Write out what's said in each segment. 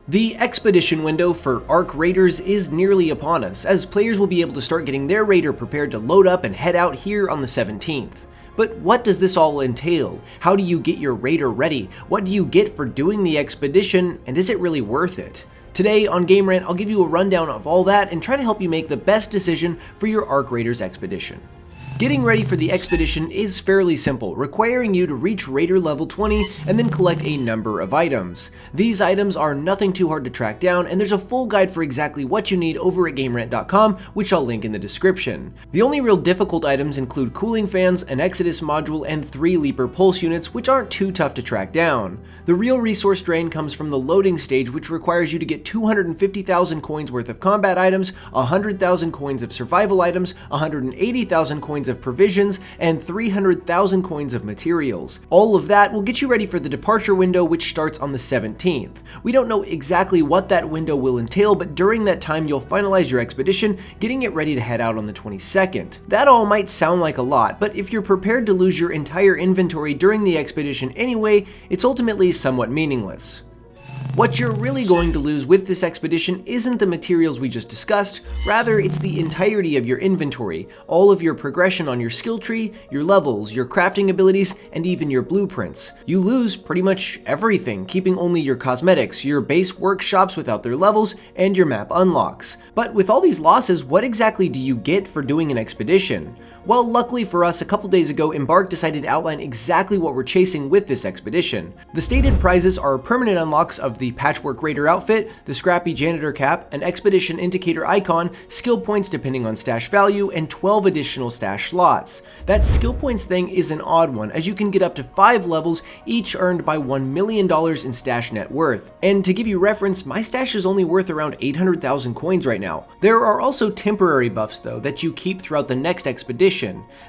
The Expedition window for Arc Raiders is nearly upon us, as players will be able to start getting their raider prepared to load up and head out here on the 17th. But what does this all entail? How do you get your raider ready? What do you get for doing the expedition, and is it really worth it? Today on Game Rant, I'll give you a rundown of all that and try to help you make the best decision for your Arc Raiders expedition. Getting ready for the expedition is fairly simple, requiring you to reach Raider level 20 and then collect a number of items. These items are nothing too hard to track down, and there's a full guide for exactly what you need over at GameRant.com, which I'll link in the description. The only real difficult items include cooling fans, an Exodus module, and 3 Leaper pulse units, which aren't too tough to track down. The real resource drain comes from the loading stage, which requires you to get 250,000 coins worth of combat items, 100,000 coins of survival items, 180,000 coins of provisions, and 300,000 coins of materials. All of that will get you ready for the departure window, which starts on the 17th. We don't know exactly what that window will entail, but during that time you'll finalize your expedition, getting it ready to head out on the 22nd. That all might sound like a lot, but if you're prepared to lose your entire inventory during the expedition anyway, it's ultimately somewhat meaningless. What you're really going to lose with this expedition isn't the materials we just discussed, rather it's the entirety of your inventory, all of your progression on your skill tree, your levels, your crafting abilities, and even your blueprints. You lose pretty much everything, keeping only your cosmetics, your base workshops without their levels, and your map unlocks. But with all these losses, what exactly do you get for doing an expedition? Well, luckily for us, a couple days ago, Embark decided to outline exactly what we're chasing with this expedition. The stated prizes are permanent unlocks of the Patchwork Raider outfit, the Scrappy Janitor cap, an Expedition Indicator icon, skill points depending on stash value, and 12 additional stash slots. That skill points thing is an odd one, as you can get up to 5 levels, each earned by $1 million in stash net worth. And to give you reference, my stash is only worth around 800,000 coins right now. There are also temporary buffs though, that you keep throughout the next expedition.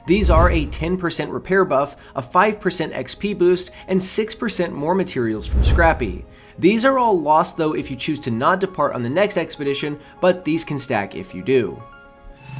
These are a 10% repair buff, a 5% XP boost, and 6% more materials from Scrappy. These are all lost though if you choose to not depart on the next expedition, but these can stack if you do.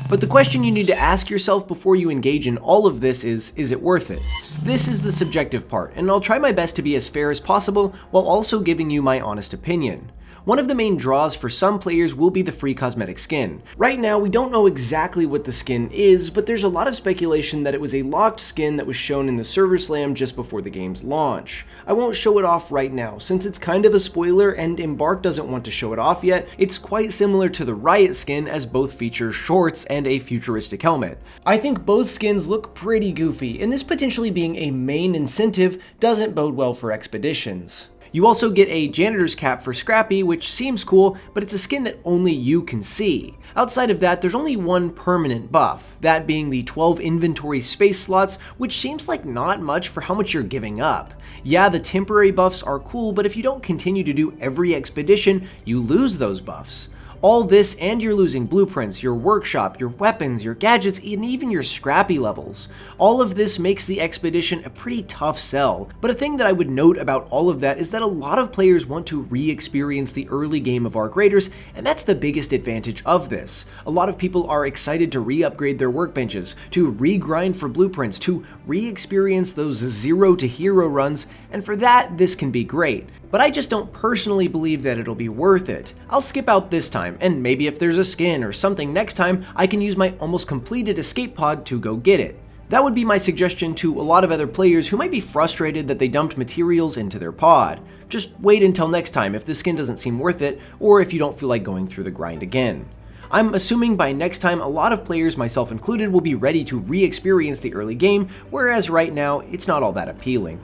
But the question you need to ask yourself before you engage in all of this is it worth it? This is the subjective part, and I'll try my best to be as fair as possible while also giving you my honest opinion. One of the main draws for some players will be the free cosmetic skin. Right now, we don't know exactly what the skin is, but there's a lot of speculation that it was a locked skin that was shown in the server slam just before the game's launch. I won't show it off right now, since it's kind of a spoiler and Embark doesn't want to show it off yet. It's quite similar to the Riot skin, as both feature shorts and a futuristic helmet. I think both skins look pretty goofy, and this potentially being a main incentive doesn't bode well for expeditions. You also get a janitor's cap for Scrappy, which seems cool, but it's a skin that only you can see. Outside of that, there's only one permanent buff, that being the 12 inventory space slots, which seems like not much for how much you're giving up. Yeah, the temporary buffs are cool, but if you don't continue to do every expedition, you lose those buffs. All this, and you're losing blueprints, your workshop, your weapons, your gadgets, and even your Scrappy levels. All of this makes the expedition a pretty tough sell. But a thing that I would note about all of that is that a lot of players want to re-experience the early game of Arc Raiders, and that's the biggest advantage of this. A lot of people are excited to re-upgrade their workbenches, to re-grind for blueprints, to re-experience those zero to hero runs, and for that, this can be great. But I just don't personally believe that it'll be worth it. I'll skip out this time, and maybe if there's a skin or something next time, I can use my almost completed escape pod to go get it. That would be my suggestion to a lot of other players who might be frustrated that they dumped materials into their pod. Just wait until next time if the skin doesn't seem worth it, or if you don't feel like going through the grind again. I'm assuming by next time a lot of players, myself included, will be ready to re-experience the early game, whereas right now it's not all that appealing.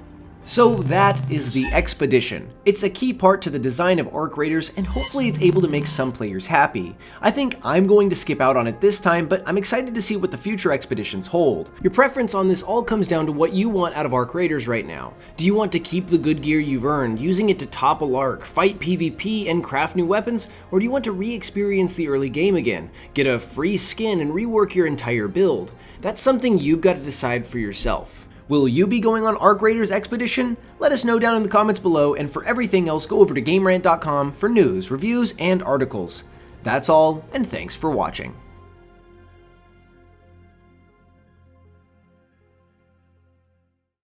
So that is the expedition. It's a key part to the design of Arc Raiders, and hopefully it's able to make some players happy. I think I'm going to skip out on it this time, but I'm excited to see what the future expeditions hold. Your preference on this all comes down to what you want out of Arc Raiders right now. Do you want to keep the good gear you've earned, using it to topple Arc, fight PvP, and craft new weapons? Or do you want to re-experience the early game again, get a free skin, and rework your entire build? That's something you've got to decide for yourself. Will you be going on Arc Raiders Expedition? Let us know down in the comments below, and for everything else, go over to GameRant.com for news, reviews, and articles. That's all, and thanks for watching.